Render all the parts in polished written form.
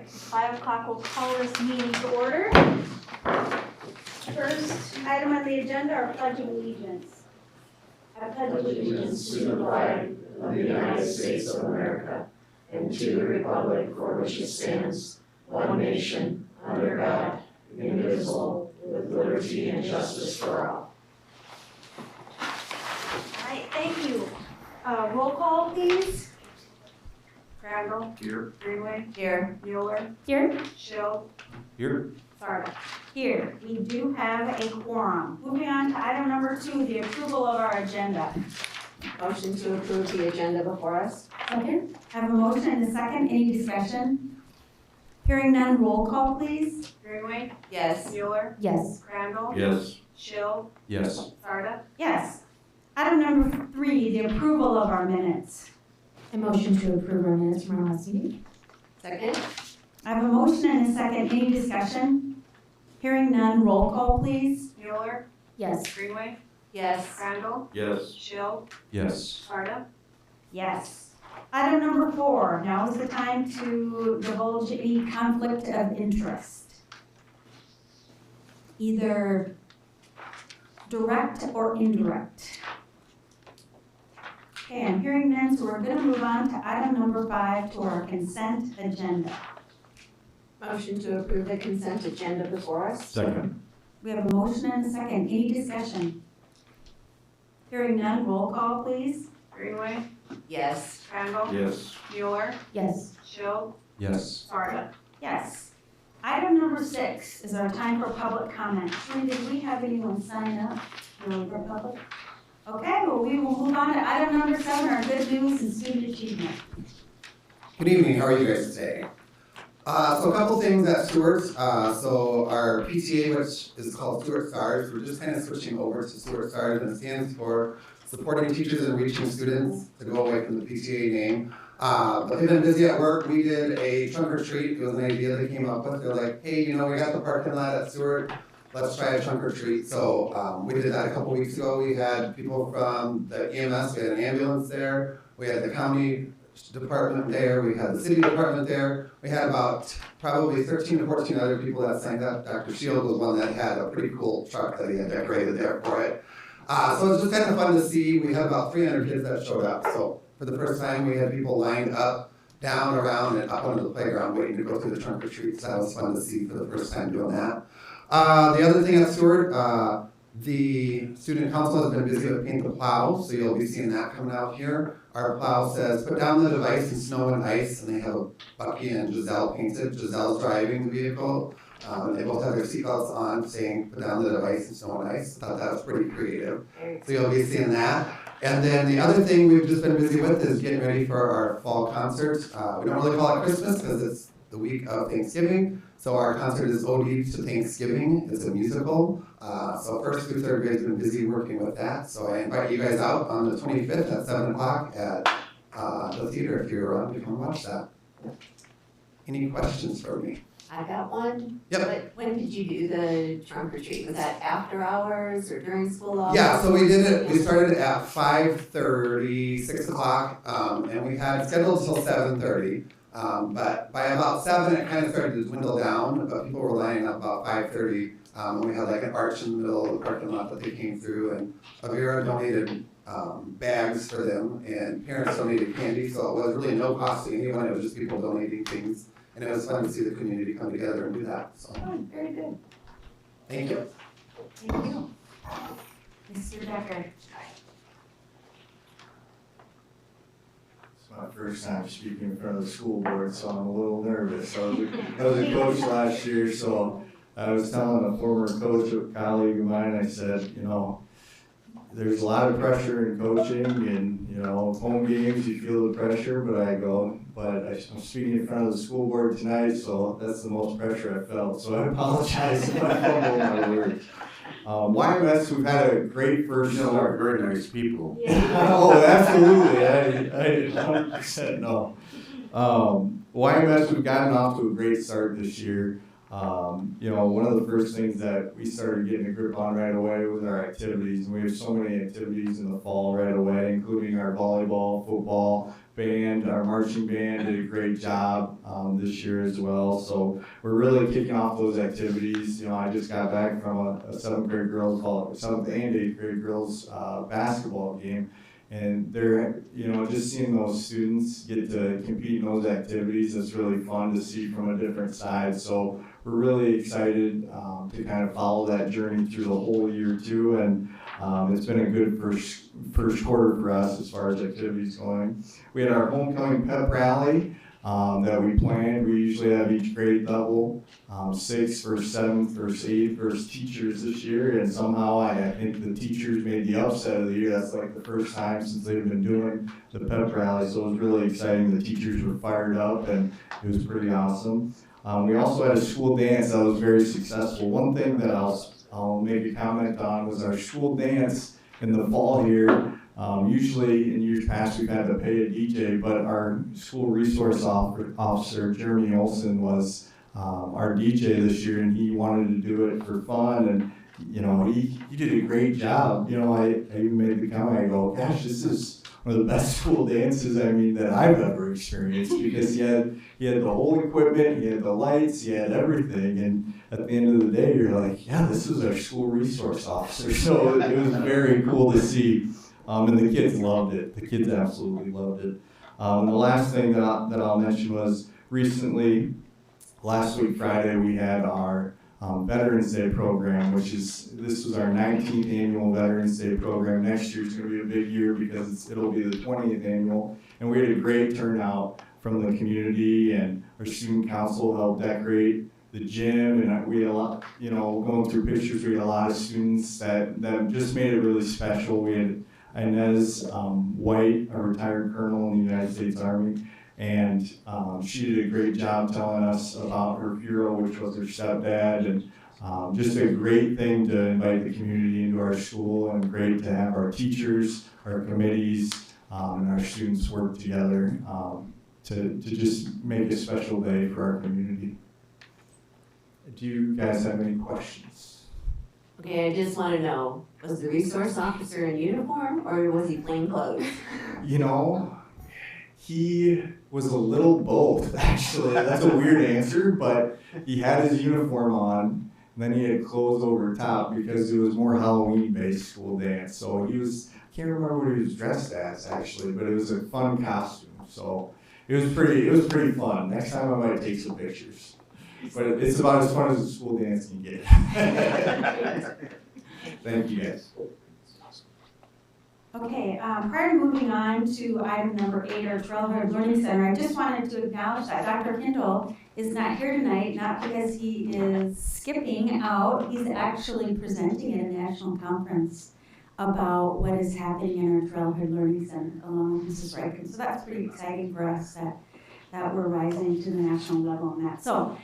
right, 5 o'clock, we'll call this meeting to order. First item on the agenda are pledge of allegiance. I pledge Allegiance to the flag of the United States of America and to the republic for which it stands, one nation, under God, indivisible, with liberty and justice for all. All right, thank you. Roll call, please. Crandall. Here. Greenway. Here. Mueller. Here. Schill. Here. Sarda. Here. We do have a quorum. Moving on to item number 2, the approval of our agenda. Motion to approve the agenda before us. Second. Have a motion and a second. Any discussion? Hearing none, roll call, please. Greenway. Yes. Mueller. Yes. Crandall. Yes. Schill. Yes. Sarda. Yes. Item number 3, the approval of our minutes. A motion to approve our minutes from our last meeting. Second. I have a motion and a second. Any discussion? Hearing none, roll call, please. Mueller. Yes. Greenway. Yes. Crandall. Yes. Schill. Yes. Sarda. Yes. Item number 4, now is the time to divulge any conflict of interest. Either direct or indirect. Okay, I'm hearing none, so we're going to move on to item number 5, to our consent agenda. Motion to approve the consent agenda before us. Second. We have a motion and a second. Any discussion? Hearing none, roll call, please. Greenway. Yes. Crandall. Yes. Mueller. Yes. Schill. Yes. Sarda. Yes. Item number 6 is our time for public comment. Julie, did we have anyone sign up for public? Okay, well, we will move on to item number 7, our good news and student achievement. Good evening, how are you guys today? So a couple things at Stewart's. So our PTA, which is called Stewart Stars, we're just kind of switching over to Stewart Stars, and it stands for Supporting Teachers and Reaching Students, to go away from the PTA name. But they've been busy at work. We did a trunk or treat. It was an idea they came up with. They're like, hey, you know, we got the parking lot at Stewart. Let's try a trunk or treat. So we did that a couple weeks ago. We had people from the EMS, we had an ambulance there. We had the county department there. We had the city department there. We had about probably 13 to 14 other people that signed up. Dr. Shield was one that had a pretty cool truck that he had decorated there for it. So it was just kind of fun to see. We had about 300 kids that showed up. So for the first time, we had people lined up, down, around, and up onto the playground waiting to go through the trunk or treat. So that was fun to see for the first time doing that. The other thing at Stewart, the student council has been busy with Paint the Plow, so you'll be seeing that coming out here. Our plow says, put down the device in snow and ice, and they have a Bucky and Giselle painted. Giselle's driving the vehicle. They both have their seatbelts on saying, put down the device in snow and ice. I thought that was pretty creative. So you'll be seeing that. And then the other thing we've just been busy with is getting ready for our fall concert. We don't really call it Christmas because it's the week of Thanksgiving. So our concert is OD to Thanksgiving. It's a musical. So 1st through 3rd grade has been busy working with that. So I invite you guys out on the 25th at 7 o'clock at the theater if you're around to come watch that. Any questions for me? I got one. Yep. But when did you do the trunk or treat? Was that after hours or during school hours? Yeah, so we did it, we started at 5:30, 6 o'clock, and we had scheduled till 7:30. But by about 7, it kind of started to dwindle down, but people were lining up about 5:30. And we had like an arch in the middle of the parking lot that they came through, and Avira donated bags for them, and parents donated candy, so it was really no cost to anyone, it was just people donating things. And it was fun to see the community come together and do that, so. Oh, very good. Thank you. Thank you. Mr. Decker. It's my first time speaking in front of the school board, so I'm a little nervous. I was a coach last year, so I was telling a former coach, a colleague of mine, I said, you know, there's a lot of pressure in coaching and, you know, home games, you feel the pressure, but I'm speaking in front of the school board tonight, so that's the most pressure I felt. So I apologize if I fumble my words. YMS, we've had a great first start. Are very nice people. Oh, absolutely. I 100% know. YMS, we've gotten off to a great start this year. You know, one of the first things that we started getting a grip on right away was our activities. And we have so many activities in the fall right away, including our volleyball, football, band, our marching band did a great job this year as well. So we're really kicking off those activities. You know, I just got back from a 7th grade girls, 7th and 8th grade girls basketball game. And they're, you know, just seeing those students get to compete in those activities, it's really fun to see from a different side. So we're really excited to kind of follow that journey through the whole year too. And it's been a good first quarter for us as far as activities going. We had our homecoming pep rally that we planned. We usually have each grade level, 6th versus 7th versus 8th versus teachers this year, and somehow I think the teachers made the upset of the year. That's like the first time since they've been doing the pep rally, so it was really exciting. The teachers were fired up, and it was pretty awesome. We also had a school dance that was very successful. One thing that I'll make a comment on was our school dance in the fall here. Usually in years past we've had to pay a DJ, but our school resource officer, Jeremy Olson, was our DJ this year, and he wanted to do it for fun, and you know, he did a great job. You know, I even made the comment, I go, gosh, this is one of the best school dances, I mean, that I've ever experienced, because he had the whole equipment, he had the lights, he had everything, and at the end of the day, you're like, yeah, this is our school resource officer. So it was very cool to see, and the kids loved it. The kids absolutely loved it. And the last thing that I'll mention was recently, last week Friday, we had our Veterans Day program, this was our 19th annual Veterans Day program. Next year is going to be a big year because it'll be the 20th annual, and we had a great turnout from the community, and our student council helped decorate the gym, and we had a lot, you know, going through pictures, we had a lot of students that just made it really special. We had Inez White, a retired colonel in the United States Army, and she did a great job telling us about her hero, which was her stepdad, and just a great thing to invite the community into our school, and great to have our teachers, our committees, and our students work together to just make a special day for our community. Do you guys have any questions? Okay, I just want to know, was the resource officer in uniform or was he plain clothes? You know, he was a little both, actually. That's a weird answer, but he had his uniform on, and then he had clothes over top because it was more Halloween-based school dance. So he was, I can't remember what he was dressed as, actually, but it was a fun costume. So it was pretty fun. Next time I might take some pictures. But it's about as fun as a school dance can get. Thank you, guys. Okay, prior to moving on to item number 8, our Trailhead Learning Center, I just wanted to acknowledge that Dr. Kindle is not here tonight, not because he is skipping out, he's actually presenting at a national conference about what is happening in our Trailhead Learning Center along with Mrs. Riken. So that's pretty exciting for us that we're rising to the national level on that. So,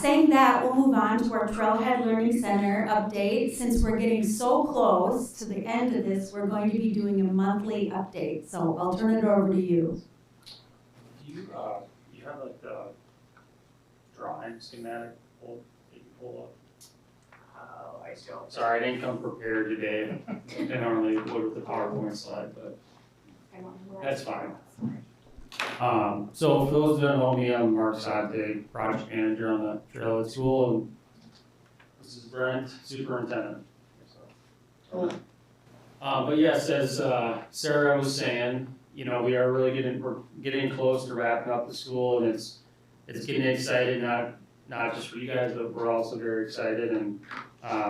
saying that, we'll move on to our Trailhead Learning Center update. Since we're getting so close to the end of this, we're going to be doing a monthly update. So I'll turn it over to you. You have like the drawing schematic that you pull up? I don't. Sorry, I didn't come prepared today. I normally would with the PowerPoint slide, but that's fine. So for those that don't know me, I'm Mark Sante, project manager on the Trailhead School, and this is Brent, superintendent. But yes, as Sarah was saying, you know, we are really getting close to wrapping up the school, and it's getting excited, not just for you guys, but we're also very excited. And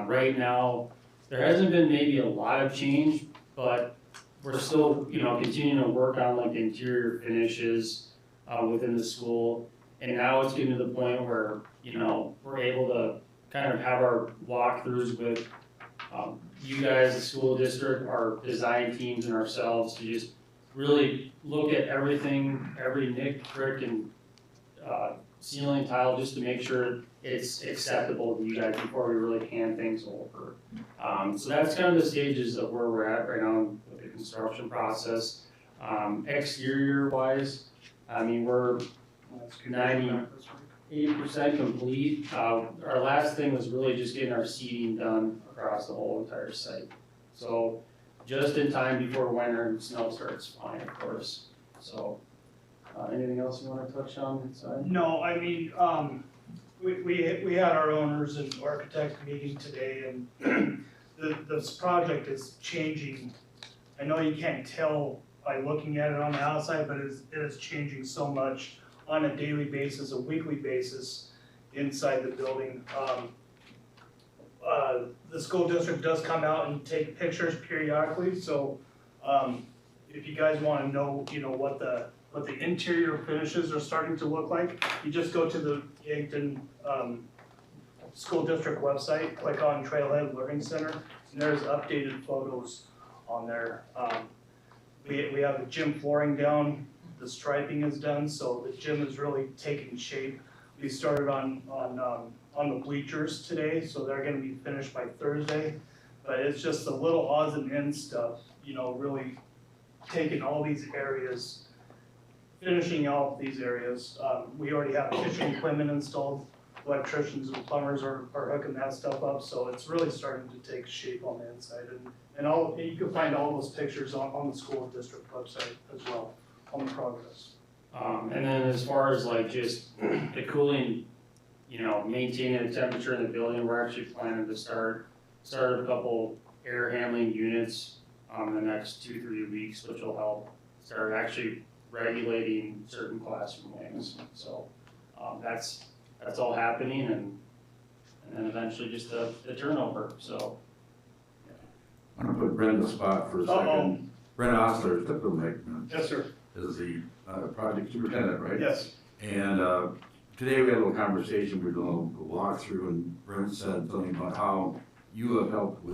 right now, there hasn't been maybe a lot of change, but we're still, you know, continuing to work on like interior finishes within the school, and now it's getting to the point where, you know, we're able to kind of have our walkthroughs with you guys, the school district, our design teams, and ourselves to just really look at everything, every nick, crick, and ceiling tile, just to make sure it's acceptable to you guys before we really hand things over. So that's kind of the stages of where we're at right now with the construction process. Exterior wise, I mean, we're 98% complete. Our last thing was really just getting our seating done across the whole entire site. So just in time before winter and snow starts flying, of course. So, anything else you wanna touch on inside? No, I mean, we had our owners and architect meeting today, and this project is changing. I know you can't tell by looking at it on the outside, but it is changing so much on a daily basis, a weekly basis inside the building. The school district does come out and take pictures periodically, so if you guys wanna know, what the interior finishes are starting to look like, you just go to the Yankton school district website, click on Trailhead Learning Center, and there's updated photos on there. We have the gym flooring down, the striping is done, so the gym is really taking shape. We started on the bleachers today, so they're gonna be finished by Thursday. But it's just the little odds and ends stuff, really taking all these areas, finishing off these areas. We already have kitchen equipment installed, electricians and plumbers are hooking that stuff up, so it's really starting to take shape on the inside. And you can find all those pictures on the school district website as well, on the progress. And then as far as like just the cooling, maintaining the temperature in the building, we're actually planning to start a couple air handling units in the next 2-3 weeks, which will help start actually regulating certain classroom wings. So that's all happening, and then eventually just the turnover. So I'm gonna put Brent in the spot for a second. Brent Osler, Typical Maintenance, Yes, sir. is the project superintendent, right? Yes. And today we had a little conversation, we were doing a walkthrough, and Brent said something about how you have helped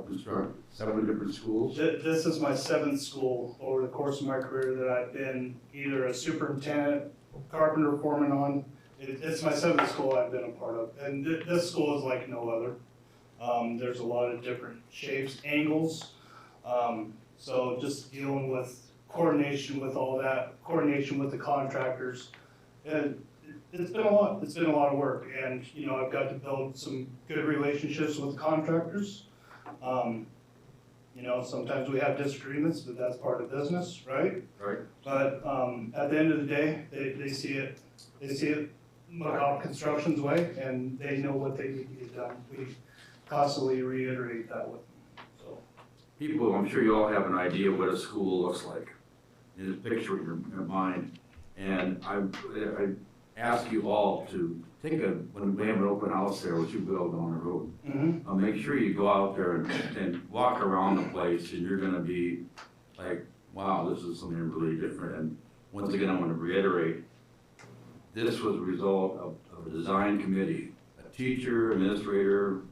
construct 7 different schools. This is my 7th school over the course of my career that I've been either a superintendent, carpenter, foreman on. It's my 7th school I've been a part of, and this school is like no other. There's a lot of different shapes, angles, so just dealing with coordination with all that, coordination with the contractors, and it's been a lot of work, and I've got to build some good relationships with contractors. Sometimes we have disagreements, but that's part of business, right? Right. But at the end of the day, they see it McCobb Construction's way, and they know what they need to get done. We constantly reiterate that with them, so. People, I'm sure you all have an idea what a school looks like, in a picture in your mind. And I ask you all to when we have an open house there, which you will down the road, make sure you go out there and walk around the place, and you're gonna be like, wow, this is something really different. And once again, I want to reiterate, this was a result of a design committee. A teacher, administrator,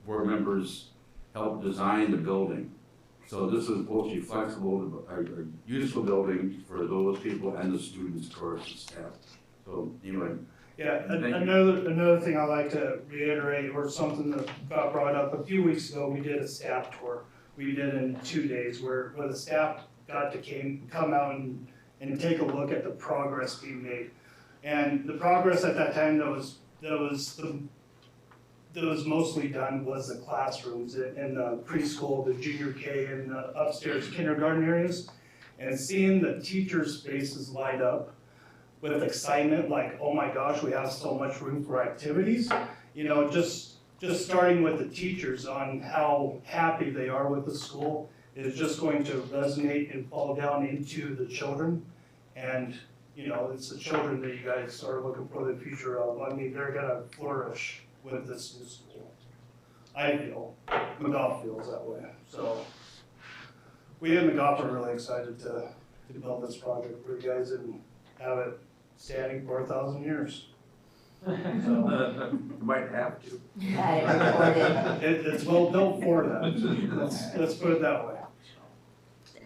board members helped design the building. So this is supposed to be flexible, a useful building for those people and the students, of course, and staff. So anyway. Yeah, another thing I like to reiterate, or something that got brought up a few weeks ago, we did a staff tour. We did it in 2 days where the staff got to come out and take a look at the progress being made. And the progress at that time that was mostly done was the classrooms in the preschool, the junior K, and the upstairs kindergarten areas. And seeing the teachers' faces light up with excitement, like, oh my gosh, we have so much room for activities. Just starting with the teachers on how happy they are with the school is just going to resonate and fall down into the children. And it's the children that you guys are looking for the future of. I mean, they're gonna flourish with this new school. I feel, McGough feels that way. So we at McGough are really excited to build this project for you guys and have it standing for 1,000 years. So You might have to. it's well built for that. Let's put it that way.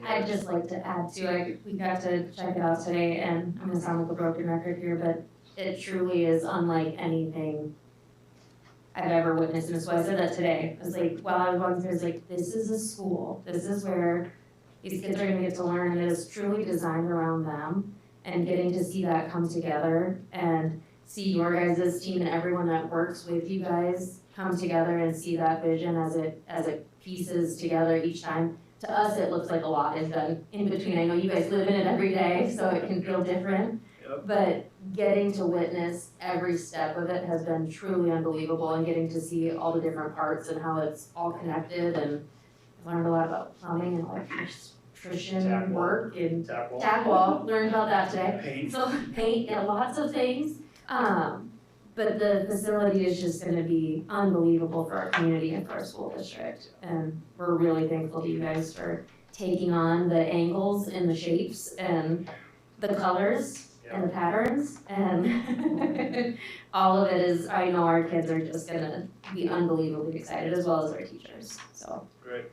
I'd just like to add to, we got to check it out today, and I'm gonna sound like a broken record here, but it truly is unlike anything I've ever witnessed, and that's why I said that today. I was like, while I was walking through, I was like, this is a school, this is where these kids are gonna get to learn, and it is truly designed around them, and getting to see that come together, and see your guys' team and everyone that works with you guys come together and see that vision as it pieces together each time. to us, it looks like a lot is done in between. I know you guys live in it every day, so it can feel different. Yep. But getting to witness every step of it has been truly unbelievable, and getting to see all the different parts and how it's all connected, and I've learned a lot about plumbing and electrician Tack wall. work and Tack wall. tag wall, learned about that today. Paint. So paint, yeah, lots of things. But the facility is just gonna be unbelievable for our community and for our school district. And we're really thankful to you guys for taking on the angles and the shapes and the colors and the patterns. And all of it is, I know our kids are just gonna be unbelievably excited, as well as our teachers, so. Great.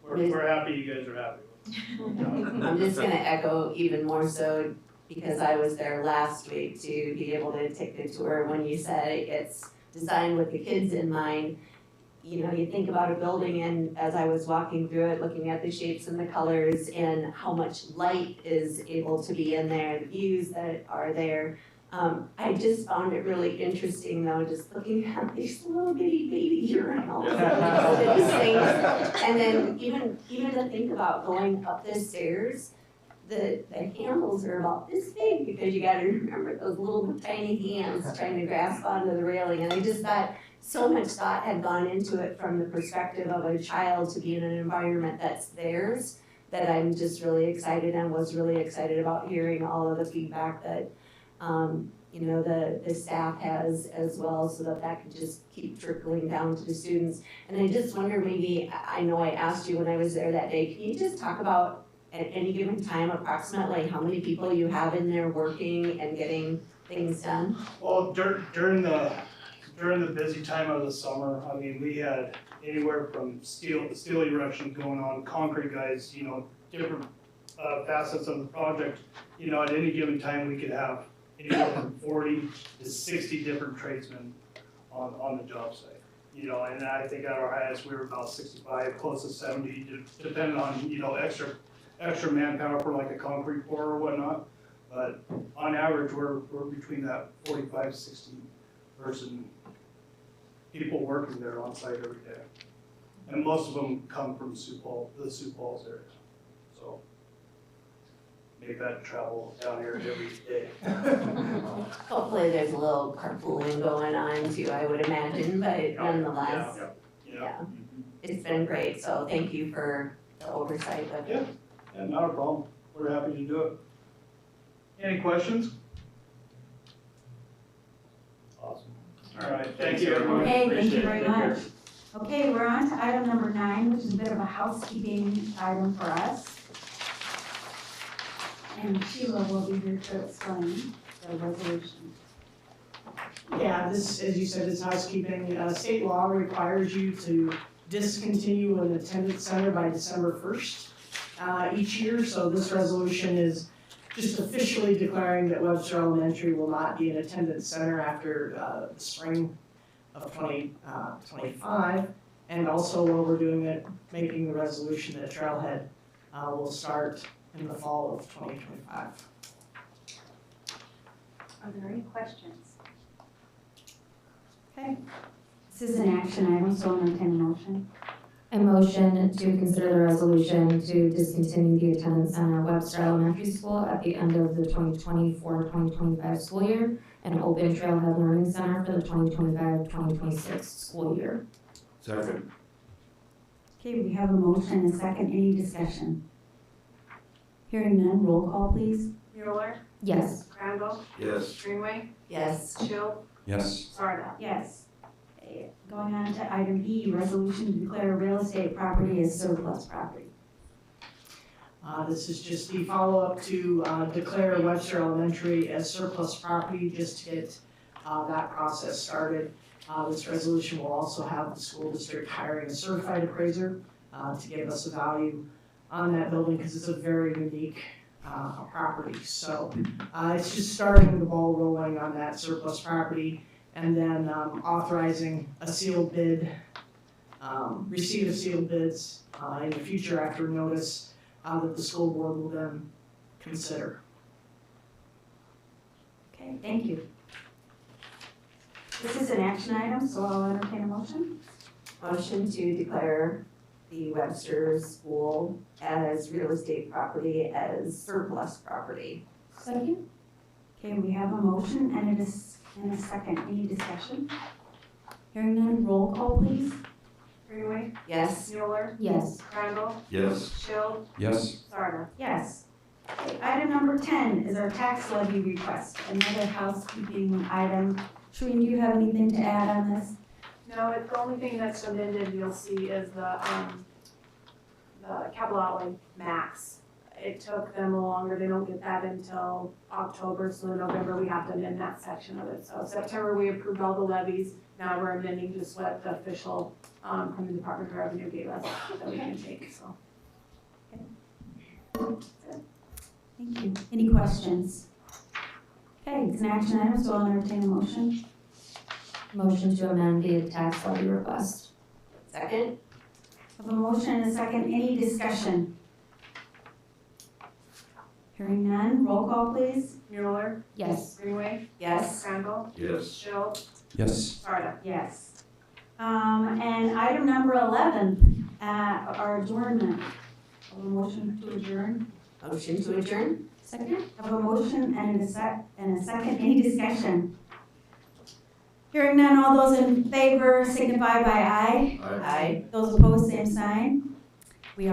We're happy you guys are happy. I'm just gonna echo even more so, because I was there last week to be able to take the tour. When you said it's designed with the kids in mind, you know, you think about a building, and as I was walking through it, looking at the shapes and the colors and how much light is able to be in there, the views that are there. I just found it really interesting though, just looking at these little bitty baby urinals, these things. And then even to think about going up the stairs, the handles are about this big, because you gotta remember those little tiny hands trying to grasp onto the railing. And I just thought so much thought had gone into it from the perspective of a child to be in an environment that's theirs, that I'm just really excited, and was really excited about hearing all of the feedback that you know, the staff has as well, so that can just keep trickling down to the students. And I just wonder, maybe, I know I asked you when I was there that day, can you just talk about at any given time approximately how many people you have in there working and getting things done? Well, during the busy time of the summer, I mean, we had anywhere from steel erection going on, concrete guys, you know, different facets of the project. You know, at any given time, we could have anywhere from 40 to 60 different tradesmen on the job site. You know, and I think at our highest, we were about 65, close to 70, depending on, you know, extra manpower for like a concrete pour or whatnot. But on average, we're between that 45, 60 person people working there on site every day. And most of them come from the Sioux Falls area. So make that travel down here every day. Hopefully there's a little carpooling going on too, I would imagine, but nonetheless, yeah, it's been great, so thank you for the oversight of it. Yeah, not a problem. We're happy to do it. Any questions? Awesome. All right, thank you, everyone. Okay, thank you Appreciate it. very Take care. much. Okay, we're on to item number 9, which is a bit of a housekeeping item for us. And Sheila will be here to explain the resolution. Yeah, this, as you said, is housekeeping. State law requires you to discontinue an attendance center by December 1st each year. So this resolution is just officially declaring that Webster Elementary will not be an attendance center after the spring of 2025. And also, while we're doing it, making the resolution that Trailhead will start in the fall of 2025. Are there any questions? Okay. This is an action item, so I'll entertain a motion. A motion to consider the resolution to discontinue the attendance center at Webster Elementary School at the end of the 2024-2025 school year, and open Trailhead Learning Center for the 2025-2026 school year. Second. Okay, we have a motion and a second. Any discussion? Hearing none, roll call please. Mueller, Yes. Crandall, Yes. Greenway, Yes. Schill, Yes. Sarda. Yes. Okay, going on to item E, resolution to declare real estate property as surplus property. This is just the follow-up to declare Webster Elementary as surplus property, just to get that process started. This resolution will also have the school district hiring a certified appraiser to give us a value on that building, because it's a very unique property. So it's just starting the ball rolling on that surplus property, and then authorizing a sealed bid, receipt of sealed bids in the future after notice that the school board will then consider. Okay, thank you. This is an action item, so I'll entertain a motion. Motion to declare the Webster School as real estate property as surplus property. Second. Okay, we have a motion and a second. Any discussion? Hearing none, roll call please. Greenway, Yes? Mueller, Yes. Crandall, Yes. Schill, Yes. Sarda. Yes. Okay, item number 10 is our tax levy request, another housekeeping item. Shereen, do you have anything to add on this? No, it's the only thing that's amended you'll see is the capital outlay max. It took them longer, they don't get that until October, so in November we have to amend that section of it. So September we approved all the levies, now we're amending just what the official, from the Department of Revenue gave us that we can take, so. Thank you. Any questions? Okay, it's an action item, so I'll entertain a motion. Motion to amend the tax levy request. Second? I have a motion and a second. Any discussion? Hearing none, roll call please. Mueller, Yes. Greenway, Yes? Crandall, Yes. Schill, Yes. Sarda. Yes. And item number 11, our adjournment. I have a motion to adjourn. Motion to adjourn? Second. I have a motion and a second. Any discussion? Hearing none, all those in favor signify by aye. Aye. Those opposed, same sign.